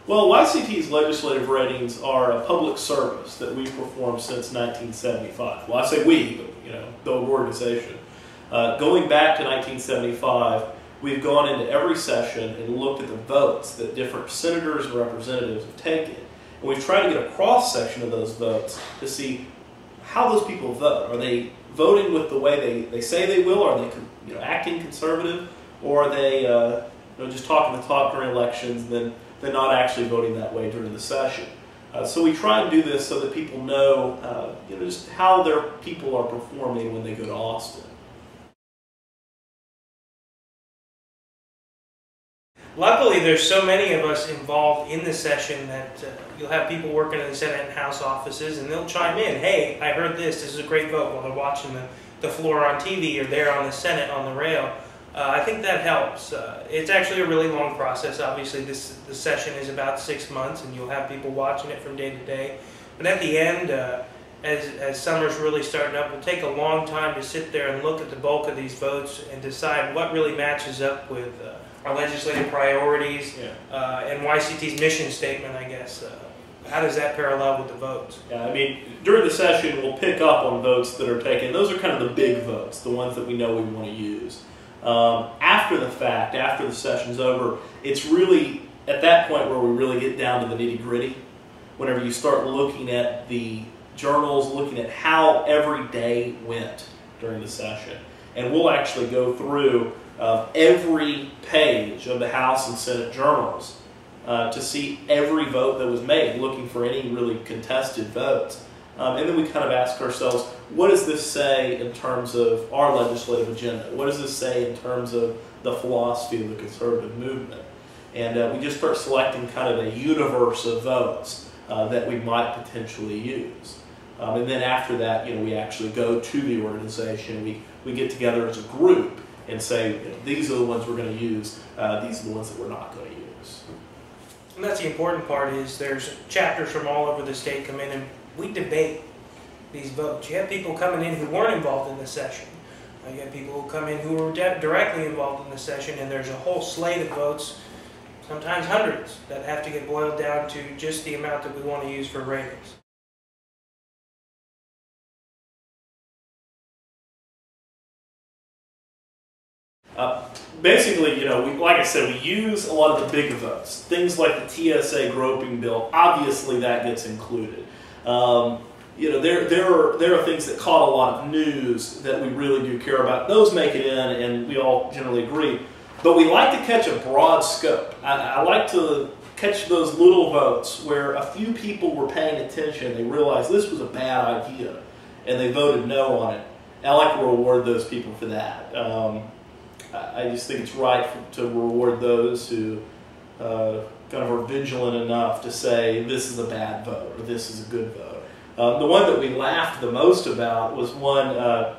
Well, YCT's legislative ratings are a public service that we've performed since 1975. Well, I say we, but the organization. Going back to 1975, we've gone into every session and looked at the votes that different senators and representatives have taken. And we've tried to get a cross-section of those votes to see how those people vote. Are they voting with the way they say they will? Are they acting conservative? Or are they just talking the talk during elections and then they're not actually voting that way during the session? So we try and do this so that people know just how their people are performing when they go to Austin. Luckily, there's so many of us involved in the session that you'll have people working in the Senate and House offices, and they'll chime in, hey, I heard this is a great vote, while they're watching the floor on TV or there on the Senate on the rail. I think that helps. It's actually a really long process. Obviously, the session is about 6 months, and you'll have people watching it from day to day. But at the end, as summer's really starting up, it'll take a long time to sit there and look at the bulk of these votes and decide what really matches up with our legislative priorities and YCT's mission statement, I guess. How does that parallel with the votes? Yeah, I mean, during the session, we'll pick up on votes that are taken. Those are kind of the big votes, the ones that we know we want to use. After the fact, after the session's over, it's really at that point where we really get down to the nitty-gritty. Whenever you start looking at the journals, looking at how every day went during the session. And we'll actually go through every page of the House and Senate journals to see every vote that was made, looking for any really contested votes. And then we kind of ask ourselves, what does this say in terms of our legislative agenda? What does this say in terms of the philosophy of the conservative movement? And we just start selecting kind of a universe of votes that we might potentially use. And then after that, we actually go to the organization. We get together as a group and say, these are the ones we're going to use, these are the ones that we're not going to use. And that's the important part, is there's chapters from all over the state come in and we debate these votes. You have people coming in who weren't involved in the session. You have people who come in who were directly involved in the session, and there's a whole slate of votes, sometimes hundreds, that have to get boiled down to just the amount that we want to use for ratings. Basically, like I said, we use a lot of the big votes. Things like the TSA groping bill, obviously that gets included. There are things that caught a lot of news that we really do care about. Those make it in, and we all generally agree. But we like to catch a broad scope. I like to catch those little votes where a few people were paying attention. They realized this was a bad idea, and they voted no on it. And I like to reward those people for that. I just think it's right to reward those who kind of are vigilant enough to say this is a bad vote or this is a good vote. The one that we laughed the most about was one, I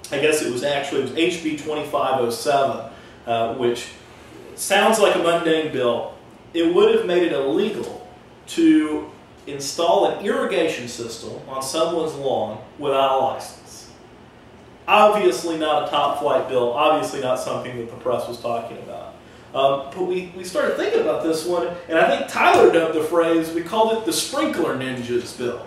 guess it was HB 2507, which sounds like a mundane bill. It would have made it illegal to install an irrigation system on someone's lawn without a license. Obviously not a top-flight bill, obviously not something that the press was talking about. But we started thinking about this one, and I think Tyler dubbed the phrase, we called it the sprinkler ninjas bill.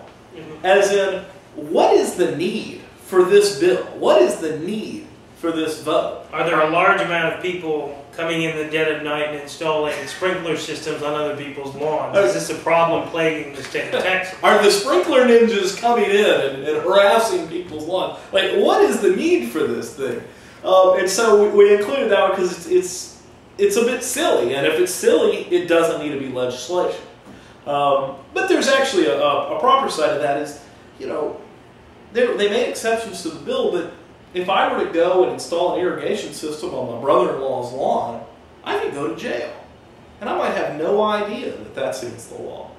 As in, what is the need for this bill? What is the need for this vote? Are there a large amount of people coming in the dead of night and installing sprinkler systems on other people's lawns? Is this a problem plaguing the state of Texas? Are the sprinkler ninjas coming in and harassing people's lawns? Like, what is the need for this thing? And so we included that because it's a bit silly, and if it's silly, it doesn't need to be legislation. But there's actually a proper side of that is, they made exceptions to the bill, but if I were to go and install an irrigation system on my brother-in-law's lawn, I could go to jail. And I might have no idea that that's against the law.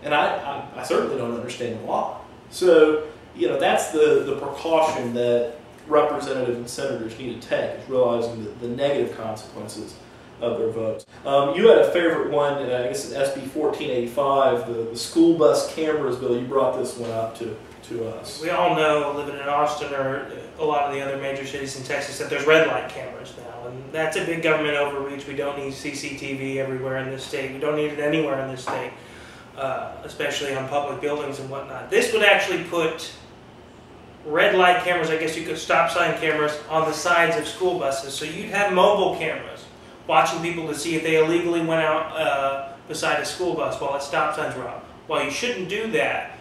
And I certainly don't understand the law. So, that's the precaution that representatives and senators need to take, is realizing the negative consequences of their votes. You had a favorite one, I guess in SB 1485, the school bus cameras bill. You brought this one up to us. We all know, living in Austin or a lot of the other major cities in Texas, that there's red light cameras now, and that's a big government overreach. We don't need CCTV everywhere in this state. We don't need it anywhere in this state, especially on public buildings and whatnot. This would actually put red light cameras, I guess you could stop sign cameras, on the sides of school buses. So you'd have mobile cameras watching people to see if they illegally went out beside a school bus while its stop signs were up. While you shouldn't do that,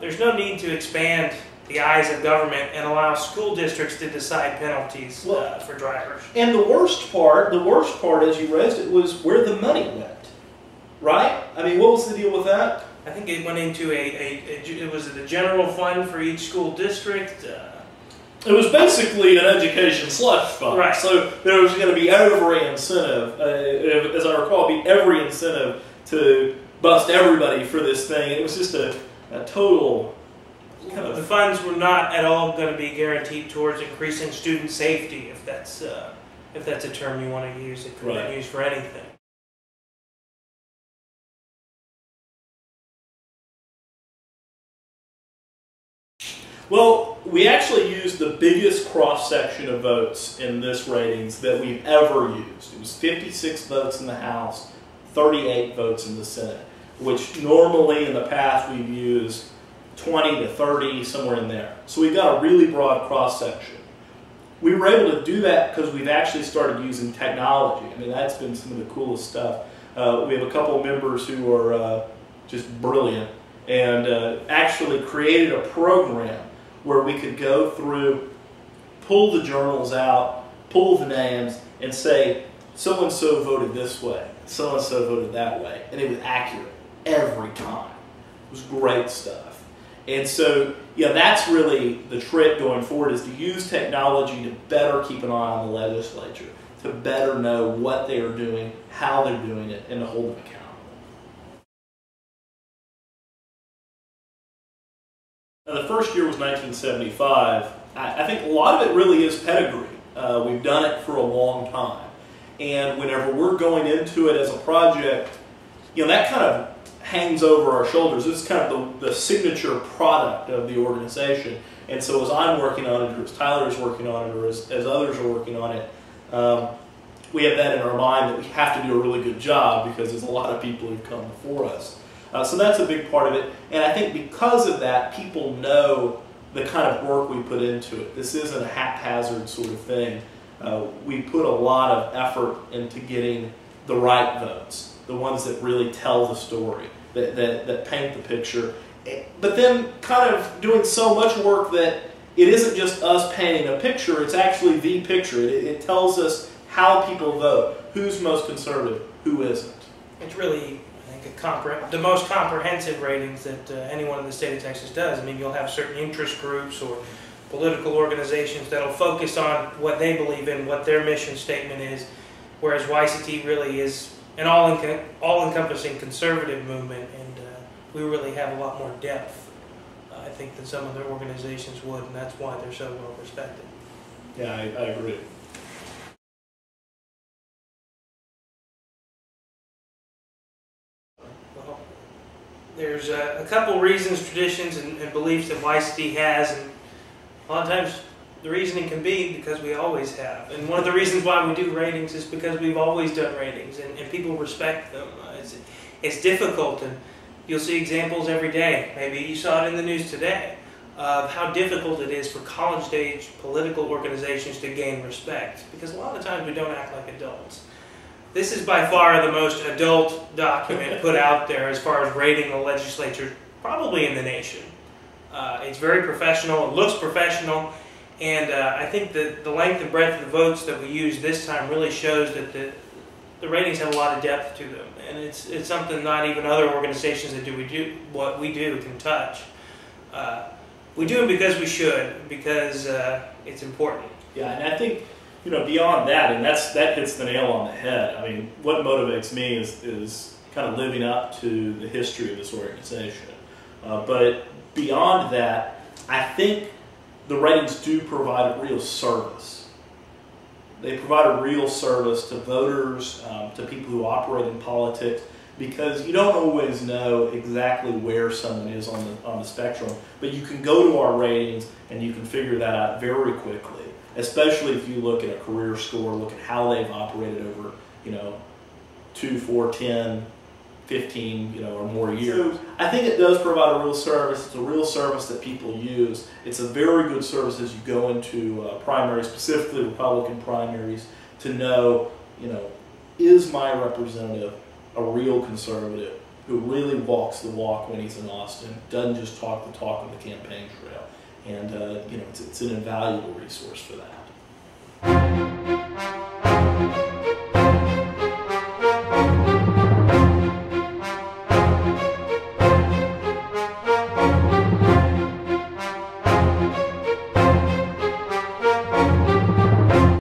there's no need to expand the eyes of government and allow school districts to decide penalties for drivers. And the worst part as you raised it, was where the money went, right? I mean, what was the deal with that? I think it went into it was the general fund for each school district. It was basically an education slush fund. Right. So there was going to be every incentive, as I recall, every incentive to bust everybody for this thing. It was just a total kind of... The funds were not at all going to be guaranteed towards increasing student safety, if that's a term you want to use. It could be used for anything. Well, we actually used the biggest cross-section of votes in this ratings that we've ever used. It was 56 votes in the House, 38 votes in the Senate, which normally in the past we've used 20 to 30, somewhere in there. So we've got a really broad cross-section. We were able to do that because we've actually started using technology. I mean, that's been some of the coolest stuff. We have a couple of members who are just brilliant and actually created a program where we could go through, pull the journals out, pull the names, and say, so-and-so voted this way, so-and-so voted that way. And it was accurate every time. It was great stuff. And so, yeah, that's really the trick going forward, is to use technology to better keep an eye on the legislature, to better know what they are doing, how they're doing it, and to hold them accountable. Now, the first year was 1975. I think a lot of it really is pedigree. We've done it for a long time. And whenever we're going into it as a project, that kind of hangs over our shoulders. This is kind of the signature product of the organization. And so as I'm working on it, or as Tyler is working on it, or as others are working on it, we have that in our mind that we have to do a really good job because there's a lot of people who've come before us. So that's a big part of it. And I think because of that, people know the kind of work we put into it. This isn't a haphazard sort of thing. We put a lot of effort into getting the right votes, the ones that really tell the story, that paint the picture. But then kind of doing so much work that it isn't just us painting a picture, it's actually the picture. It tells us how people vote, who's most conservative, who isn't. It's really, I think, the most comprehensive ratings that anyone in the state of Texas does. I mean, you'll have certain interest groups or political organizations that'll focus on what they believe in, what their mission statement is, whereas YCT really is an all-encompassing conservative movement, and we really have a lot more depth, I think, than some other organizations would, and that's why they're so well respected. Yeah, I agree. Well, there's a couple reasons, traditions, and beliefs that YCT has, and a lot of times the reasoning can be because we always have. And one of the reasons why we do ratings is because we've always done ratings, and people respect them. It's difficult, and you'll see examples every day. Maybe you saw it in the news today of how difficult it is for college-age political organizations to gain respect, because a lot of times we don't act like adults. This is by far the most adult document put out there as far as rating the legislature, probably in the nation. It's very professional, it looks professional, and I think that the length and breadth of the votes that we use this time really shows that the ratings have a lot of depth to them, and it's something not even other organizations that do what we do can touch. We do it because we should, because it's important. Yeah, and I think, beyond that, and that hits the nail on the head. I mean, what motivates me is kind of living up to the history of this organization. But beyond that, I think the ratings do provide a real service. They provide a real service to voters, to people who operate in politics, because you don't always know exactly where someone is on the spectrum, but you can go to our ratings and you can figure that out very quickly, especially if you look at a career score, look at how they've operated over, 2, 4, 10, 15, or more years. I think it does provide a real service. It's a real service that people use. It's a very good service as you go into primaries, specifically Republican primaries, to know, is my representative a real conservative who really walks the walk when he's in Austin, doesn't just talk the talk of the campaign trail. And, it's an invaluable resource for that.